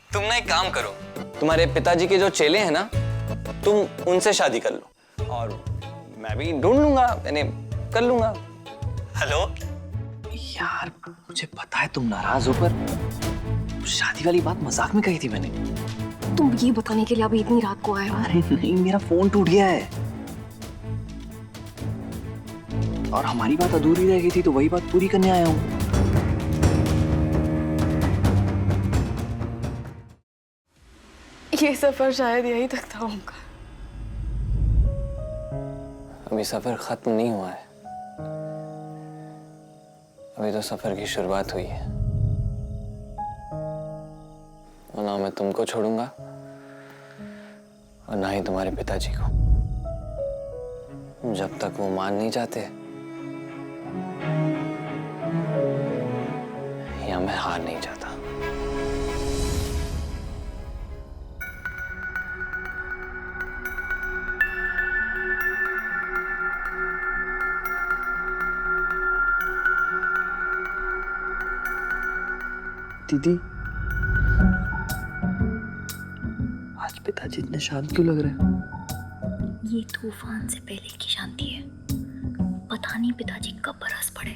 तुम ना एक काम करो, तुम्हारे पिताजी के जो चेले हैं ना, तुम उनसे शादी कर लो और मैं भी ढूंढ लूंगा, मैंने कर लूंगा। हेलो यार मुझे पता है तुम नाराज हो, पर शादी वाली बात मजाक में कही थी मैंने। तुम ये बताने के लिए अभी इतनी रात को आए हो? अरे नहीं, मेरा फोन टूट गया है और हमारी बात अधूरी रह गई थी, तो वही बात पूरी करने आया हूँ। ये सफर शायद यहीं तक था उनका। अभी सफर खत्म नहीं हुआ है, अभी तो सफर की शुरुआत हुई है। और ना मैं तुमको छोड़ूंगा और ना ही तुम्हारे पिताजी को, जब तक वो मान नहीं जाते या मैं हार नहीं जाता। दीदी, आज पिताजी इतने शांत क्यों लग रहे हैं? ये तूफान से पहले की शांति है। पता नहीं पिताजी कब बरस पड़े।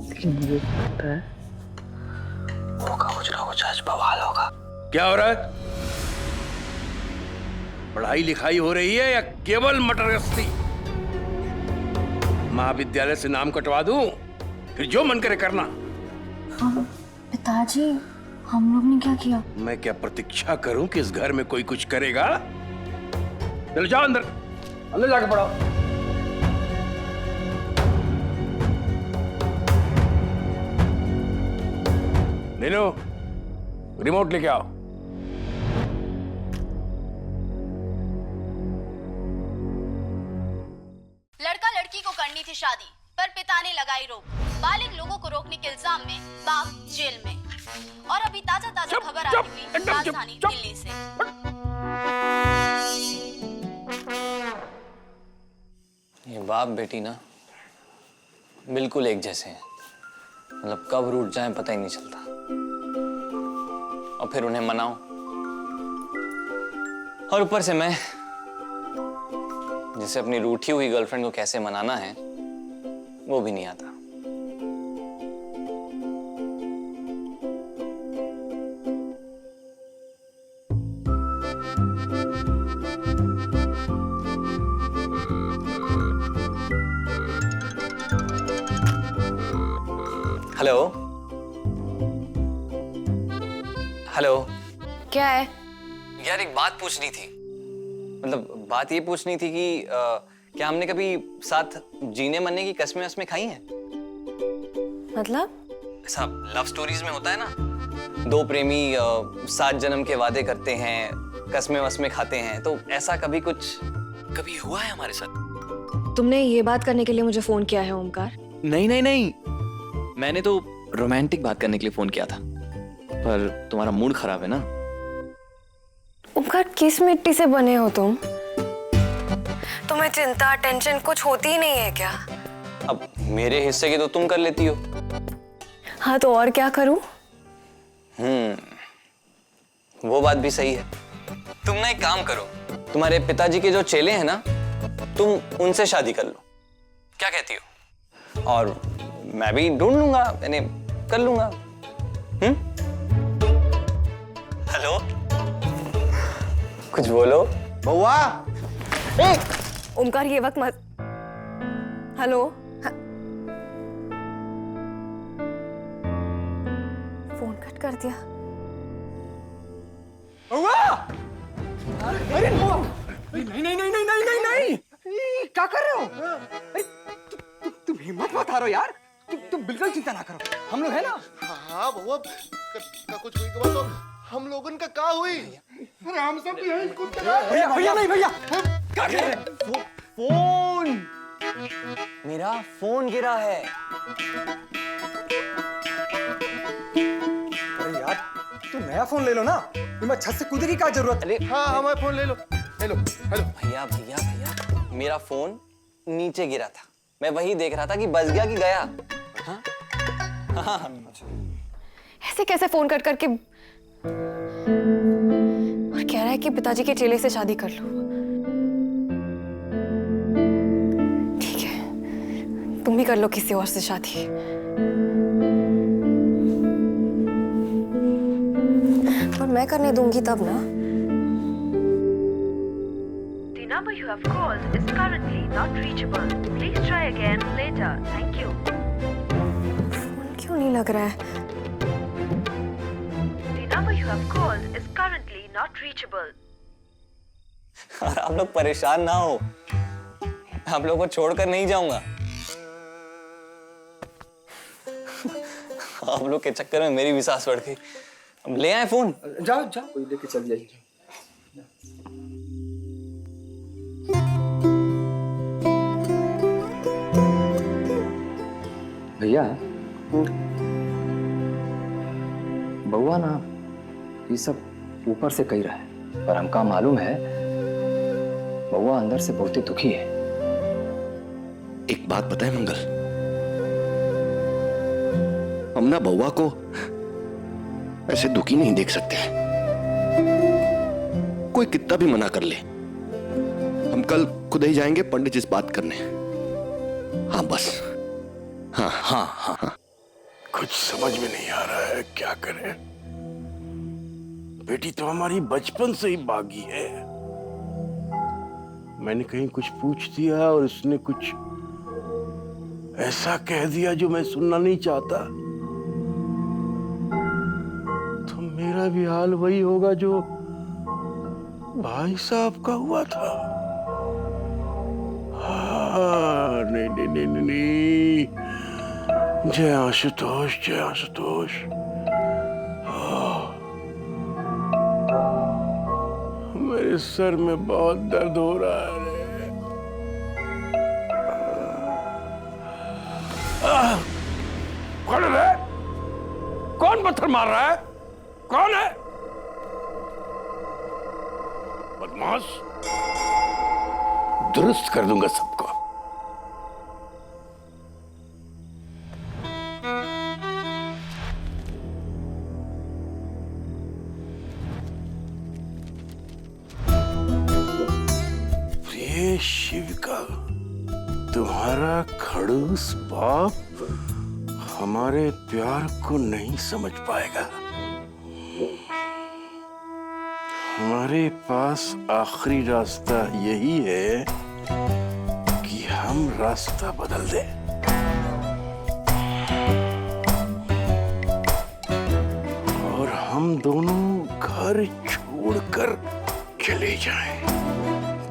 लेकिन मुझे लगता है होगा कुछ ना कुछ, आज बवाल होगा। क्या हो रहा है? पढ़ाई लिखाई हो रही है या केवल मटर गश्ती? महाविद्यालय से नाम कटवा दूं, फिर जो मन करे करना। पिताजी, हम लोग ने क्या किया? मैं क्या प्रतीक्षा करूं कि इस घर में कोई कुछ करेगा? चलो जाओ अंदर, अंदर जाके पढ़ो। नीनू, रिमोट लेके आओ। लड़का लड़की को करनी थी शादी, पर पिता ने लगाई रोक। बालिग लोगों को रोकने के इल्जाम में बाप जेल में। और अभी ताजा खबर आई हुई राजधानी दिल्ली से। ये बाप बेटी ना बिल्कुल एक जैसे हैं, मतलब कब रूठ जाएं पता ही नहीं चलता। और फिर उन्हें मनाओ, और ऊपर से मैं, जिसे अपनी रूठी हुई गर्लफ्रेंड को कैसे मनाना है वो भी नहीं आता। हेलो हेलो, क्या है? यार एक बात पूछनी थी, मतलब बात ये पूछनी थी कि क्या हमने कभी साथ जीने मरने की कस्में वस्में खाई हैं? मतलब? ऐसा लव स्टोरीज में होता है ना, दो प्रेमी 7 जन्म के वादे करते हैं, कस्में वस्में खाते हैं, तो ऐसा कभी कुछ कभी हुआ है हमारे साथ? तुमने ये बात करने के लिए मुझे फोन किया है ओमकार? नहीं नहीं नहीं, मैंने तो रोमांटिक बात करने के लिए फोन किया था, पर तुम्हारा मूड खराब है ना। ओमकार, किस मिट्टी से बने हो तुम? तुम्हें चिंता टेंशन कुछ होती ही नहीं है क्या? अब मेरे हिस्से की तो तुम कर लेती हो। हाँ तो और क्या करूं? वो बात भी सही है। तुम ना एक काम करो, तुम्हारे पिताजी के जो चेले हैं ना, तुम उनसे शादी कर लो, क्या कहती हो? और मैं भी ढूंढ लूंगा, मैंने कर लूंगा। हेलो, कुछ बोलो। बउआ, ओमकार ये वक्त मत। हेलो, फोन कट कर दिया। बउआ! अरे नहीं नहीं नहीं नहीं नहीं नहीं नहीं, क्या कर रहे हो? अरे तुम हिम्मत मत हारो यार, तुम बिल्कुल चिंता ना करो, हम लोग है ना। हाँ बउआ, का कुछ हुई के बाद तो हम लोगन का क्या हुई? अरे हम सब भी हैं इसको। भैया भैया नहीं भैया, क्या कर रहे हैं? फोन, मेरा फोन गिरा है। अरे यार, तू नया फोन ले लो ना, तुम्हें छत से कूदने की क्या जरूरत? अरे हाँ हमारा फोन ले लो, हेलो हेलो। भैया भैया भैया, मेरा फोन नीचे गिरा था, मैं वही देख रहा था कि बच गया कि गया। ऐसे कैसे फोन कर करके और कह रहा है कि पिताजी के चेले से शादी कर लो। ठीक है, तुम भी कर लो किसी और से शादी। और मैं करने दूंगी तब ना। The number you have called is currently not reachable. Please try again later. Thank you. Phone क्यों नहीं लग रहा है? The number you have called is currently not reachable. और आप लोग परेशान ना हो, आप लोगों को छोड़कर नहीं जाऊंगा। आप लोग के चक्कर में मेरी भी सांस बढ़ गई। अब ले आए फोन। जाओ जाओ, कोई लेके चल जाइए। भैया, बउआ ना ये सब ऊपर से कही रहा है, पर हमका मालूम है बउआ अंदर से बहुत ही दुखी है। एक बात बताए मंगल, हम ना बउआ को ऐसे दुखी नहीं देख सकते। कोई कितना भी मना कर ले, हम कल खुद ही जाएंगे पंडित जी से बात करने। हाँ बस, हाँ हाँ हाँ हाँ। कुछ समझ में नहीं आ रहा है, क्या करें। बेटी तो हमारी बचपन से ही बागी है। मैंने कहीं कुछ पूछ दिया और उसने कुछ ऐसा कह दिया जो मैं सुनना नहीं चाहता, तो मेरा भी हाल वही होगा जो भाई साहब का हुआ था। हाँ, नहीं नहीं नहीं नहीं, नहीं। जय आशुतोष, जय आशुतोष। मेरे सर में बहुत दर्द हो रहा है। कौन है? कौन पत्थर मार रहा है? कौन है? बदमाश, दुरुस्त कर दूंगा सबको। प्रिय शिव का, तुम्हारा खड़ूस बाप हमारे प्यार को नहीं समझ पाएगा। हमारे पास आखिरी रास्ता यही है कि हम रास्ता बदल दें। और हम दोनों घर छोड़कर चले जाएं,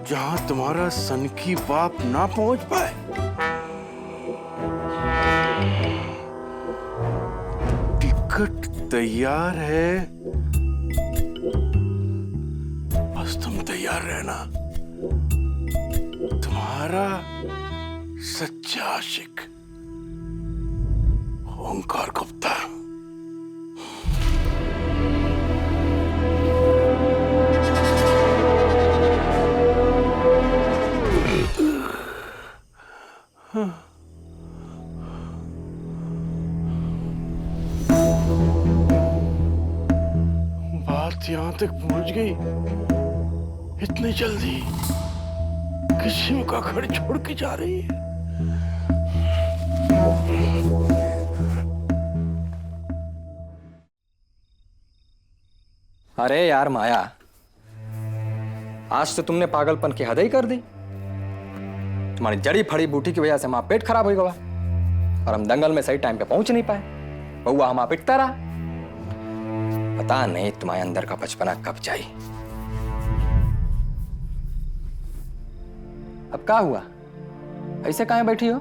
जहां तुम्हारा सनकी बाप ना पहुंच पाए। टिकट तैयार है, बस तुम तैयार रहना। तुम्हारा सच्चा आशिक ओंकार गुप्ता। बात यहां तक पहुंच गई इतनी जल्दी? किसी का घर छोड़ के जा रही है? अरे यार माया, आज तो तुमने पागलपन की हद ही कर दी। तुम्हारी जड़ी फड़ी बूटी की वजह से हमारा पेट खराब हो गया और हम दंगल में सही टाइम पे पहुंच नहीं पाए। बउआ हमारा पिटता रहा। पता नहीं तुम्हारे अंदर का बचपना कब जाई। अब क्या हुआ? ऐसे कहाँ बैठी हो?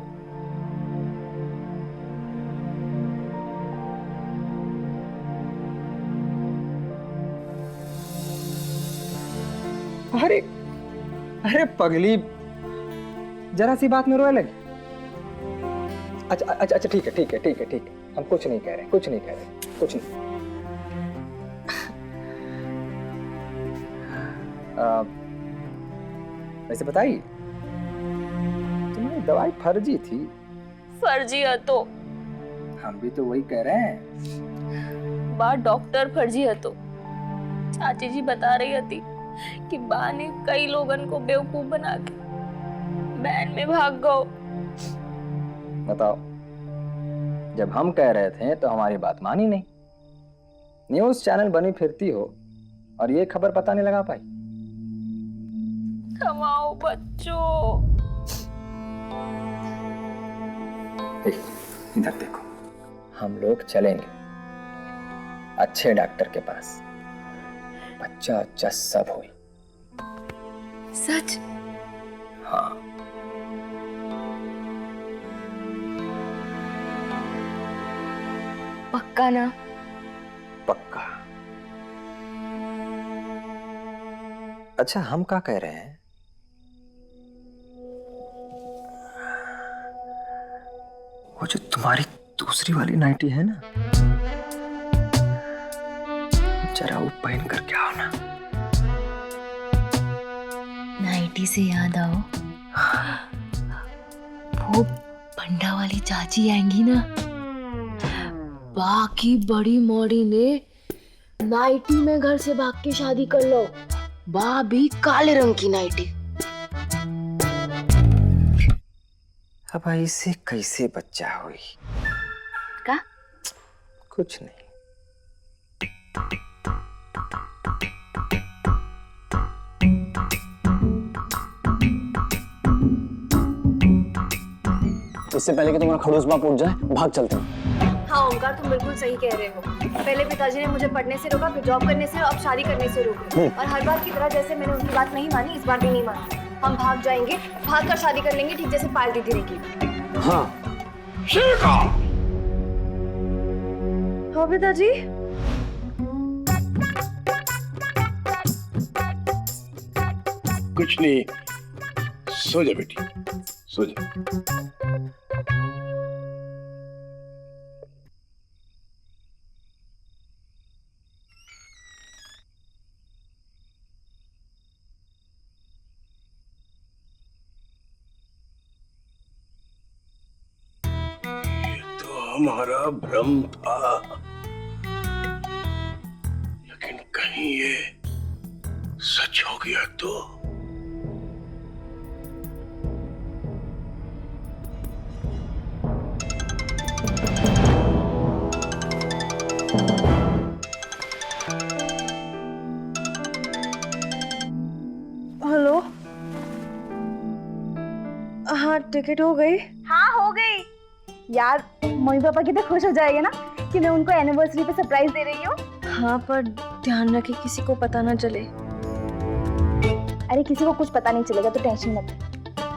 अरे अरे पगली, जरा सी बात में रोए लगी। अच्छा अच्छा अच्छा, ठीक है ठीक है ठीक है ठीक है, हम कुछ नहीं कह रहे, कुछ नहीं कह रहे, कुछ नहीं। वैसे बताइए, तुम्हारी दवाई फर्जी थी? फर्जी है तो हम भी तो वही कह रहे हैं। बा डॉक्टर फर्जी है तो चाची जी बता रही थी कि बा ने कई लोगन को बेवकूफ बना के बैन में भाग गओ। बताओ, जब हम कह रहे थे तो हमारी बात मानी नहीं। न्यूज़ चैनल बनी फिरती हो और ये खबर पता नहीं लगा पाई। कमाओ बच्चों। इधर देखो, हम लोग चलेंगे अच्छे डॉक्टर के पास। बच्चा अच्छा सब हुई। सच? हाँ। पक्का ना? पक्का। अच्छा, हम क्या कह रहे हैं? वो जो तुम्हारी दूसरी वाली नाइटी है ना, जरा वो पहन कर क्या हो ना। नाइटी से याद आओ, वो पंडा वाली चाची आएंगी ना, बाकी बड़ी मोड़ी ने नाइटी में घर से भाग के शादी कर लो। बा भी काले रंग की नाइटी। अब ऐसे कैसे बच्चा हुई? का? कुछ नहीं। इससे पहले कि तुम्हारा खड़ूस बाप उठ जाए, भाग चलते हैं। हाँ ओमकार, तुम बिल्कुल सही कह रहे हो। पहले पिताजी ने मुझे पढ़ने से रोका, फिर जॉब करने से, अब शादी करने से रोक रहे। और हर बार की तरह जैसे मैंने उनकी बात नहीं मानी, इस बार भी नहीं मानी। हम भाग जाएंगे, भाग कर शादी कर लेंगे, ठीक जैसे पायल दीदी ने की। हाँ। हाँ पिताजी। कुछ नहीं, सो जा बेटी, सो जा। हमारा भ्रम था, लेकिन कहीं ये सच हो गया तो। हेलो। हाँ टिकट हो गई? हाँ हो गई। यार मम्मी पापा कितने खुश हो जाएंगे ना कि मैं उनको एनिवर्सरी पे सरप्राइज दे रही हूँ। हाँ पर ध्यान रखे किसी को पता ना चले। अरे किसी को कुछ पता नहीं चलेगा तो टेंशन मत ले।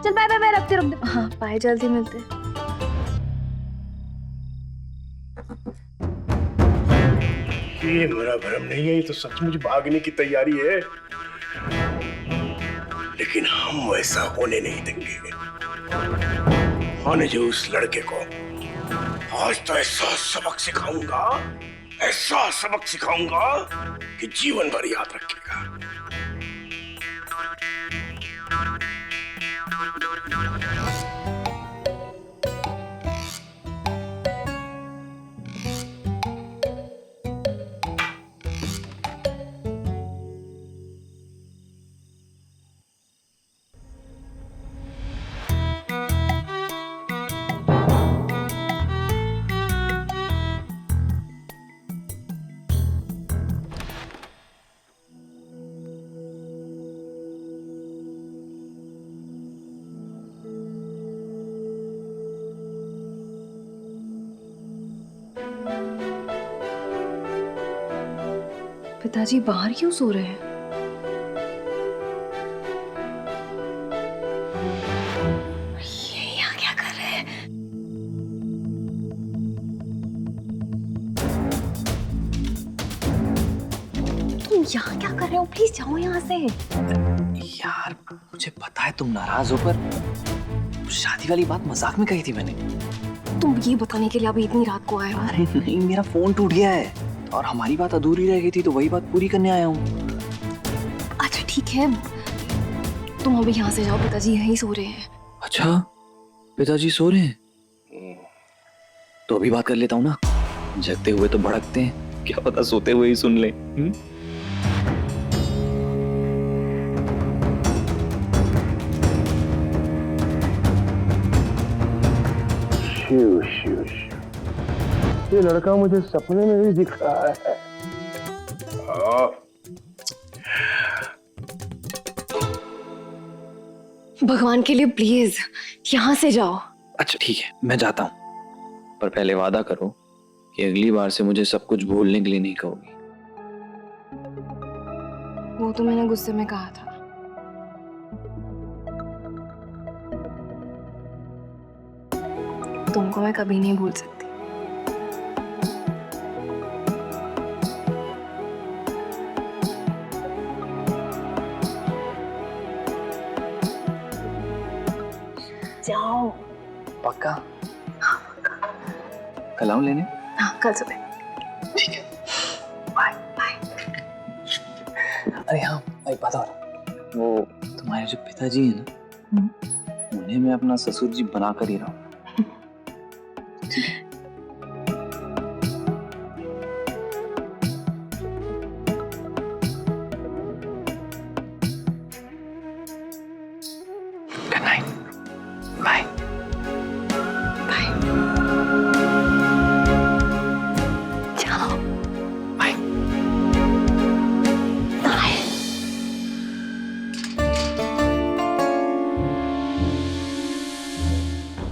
चल बाय बाय, रखते रुक दे। हाँ बाय, जल्दी मिलते। ये मेरा भ्रम नहीं है, ये तो सचमुच भागने की तैयारी है, लेकिन हम वैसा होने नहीं देंगे। होने जो उस लड़के को आज तो ऐसा सबक सिखाऊंगा, ऐसा सबक सिखाऊंगा कि जीवन भर याद रखेगा। पिताजी बाहर क्यों सो रहे हैं? ये यहाँ क्या कर रहे हैं? तुम यहाँ क्या कर रहे हो? प्लीज जाओ यहाँ से। यार मुझे पता है तुम नाराज हो, पर शादी वाली बात मजाक में कही थी मैंने। तुम ये बताने के लिए अभी इतनी रात को आए हो? अरे नहीं, मेरा फोन टूट गया है और हमारी बात अधूरी रह गई थी, तो वही बात पूरी करने आया हूँ। अच्छा ठीक है, तुम अभी यहाँ से जाओ, पिताजी यहीं सो रहे हैं। अच्छा, पिताजी सो रहे हैं? तो अभी बात कर लेता हूँ ना, जगते हुए तो भड़कते हैं, क्या पता सोते हुए ही सुन ले। शिव शिव शिव, ये लड़का मुझे सपने में भी दिख रहा है। भगवान के लिए प्लीज यहाँ से जाओ। अच्छा ठीक है, मैं जाता हूँ, पर पहले वादा करो कि अगली बार से मुझे सब कुछ भूलने के लिए नहीं कहोगी। वो तो मैंने गुस्से में कहा था। तुमको मैं कभी नहीं भूल सकती। जाओ। पक्का? कल आऊं लेने? हाँ, कल सुबह। ठीक है, बाय बाय। अरे हाँ, एक बात और, वो तुम्हारे जो पिताजी हैं ना, उन्हें मैं अपना ससुर जी बनाकर ही रहा हूँ। Good night, bye bye. जाओ। बाय। बाय।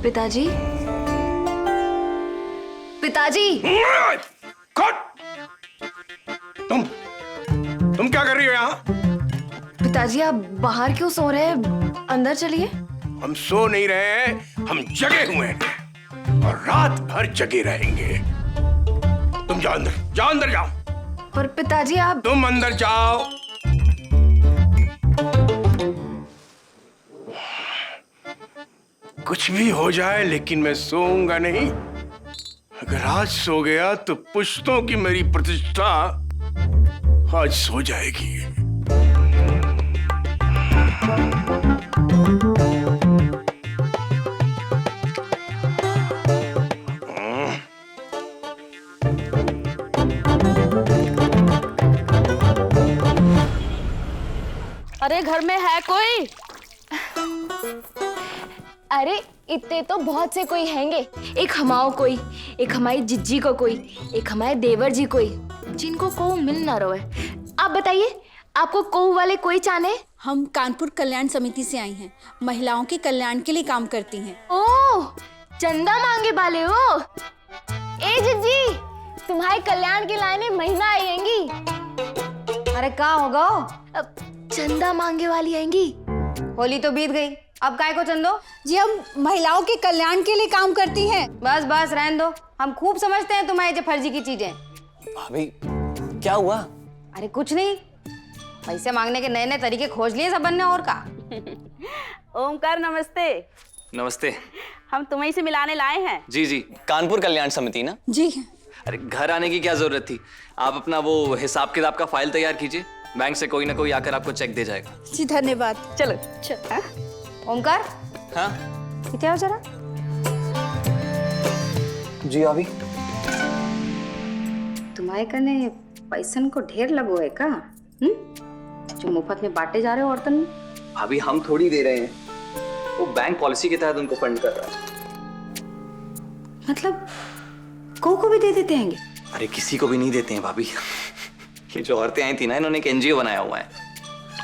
पिताजी, पिताजी। तुम क्या कर रही हो यहाँ? पिताजी आप बाहर क्यों सो रहे हैं? अंदर चलिए। हम सो नहीं रहे हैं, हम जगे हुए हैं और रात भर जगे रहेंगे। तुम जाओ अंदर, जाओ अंदर जाओ। पर पिताजी आप। तुम अंदर जाओ। कुछ भी हो जाए लेकिन मैं सोऊंगा नहीं। अगर आज सो गया तो पुश्तों की मेरी प्रतिष्ठा आज सो जाएगी। अरे घर में है कोई? अरे इतने तो बहुत से कोई हैंगे। एक हमाओ कोई, एक हमारी जिज्जी को कोई, एक हमारे देवर जी कोई, जिनको कोई मिल ना रहे। आप बताइए, आपको कोई वाले कोई चाहे? हम कानपुर कल्याण समिति से आई हैं, महिलाओं के कल्याण के लिए काम करती हैं। ओह, चंदा मांगे वाले हो? ए जिज्जी, तुम्हारे कल्याण की लाइन में महिला आएंगी। अरे कहाँ होगा? अब चंदा मांगे वाली आएंगी। होली तो बीत गई, अब काय को चंदो? जी हम महिलाओं के कल्याण के लिए काम करती हैं। बस बस रहने दो, हम खूब समझते हैं तुम्हारी जो फर्जी की चीजें। भाभी क्या हुआ? अरे कुछ नहीं, पैसे मांगने के नए नए तरीके खोज लिए सबन ने, और का। ओमकार नमस्ते। नमस्ते। हम तुम्हें से मिलाने लाए हैं। जी जी, कानपुर कल्याण समिति ना? जी। अरे घर आने की क्या जरूरत थी, आप अपना वो हिसाब किताब का फाइल तैयार कीजिए, बैंक से कोई ना कोई आकर आपको चेक दे जाएगा। जी धन्यवाद। चलो चलो। ओमकार, हाँ इतने आओ जरा। जी अभी तुम्हारे कने पैसन को ढेर लगो है का? जो मुफ्त में बांटे जा रहे हो औरतन में? अभी हम थोड़ी दे रहे हैं, वो बैंक पॉलिसी के तहत उनको फंड कर रहा है। मतलब को भी दे देते हैं? अरे किसी को भी नहीं देते हैं भाभी। ये जो औरतें आई थी ना, इन्होंने एक एनजीओ बनाया हुआ है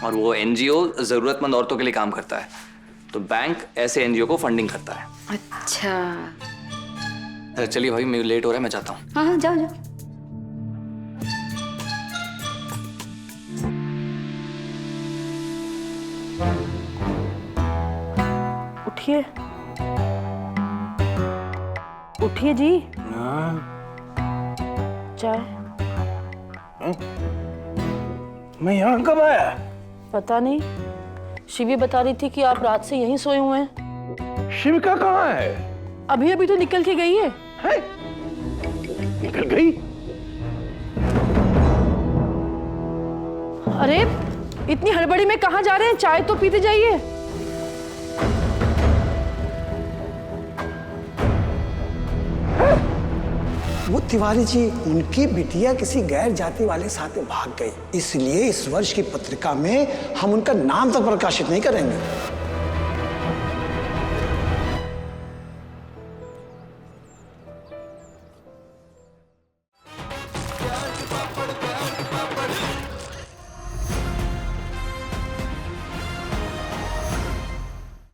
और वो एनजीओ जरूरतमंद औरतों के लिए काम करता है, तो बैंक ऐसे एनजीओ को फंडिंग करता है। अच्छा। अरे चलिए भाभी, मैं लेट हो रहा है, मैं जाता हूँ। हाँ हाँ, जाओ जाओ। उठिए उठिए जी। चाय। मैं यहाँ कब आया? पता नहीं, शिवी बता रही थी कि आप रात से यहीं सोए हुए हैं। शिविका कहाँ है? अभी अभी तो निकल के गई है। निकल गई? अरे इतनी हड़बड़ी में कहाँ जा रहे हैं? चाय तो पीते जाइए। वो तिवारी जी, उनकी बिटिया किसी गैर जाति वाले साथ में भाग गई, इसलिए इस वर्ष की पत्रिका में हम उनका नाम तक प्रकाशित नहीं करेंगे।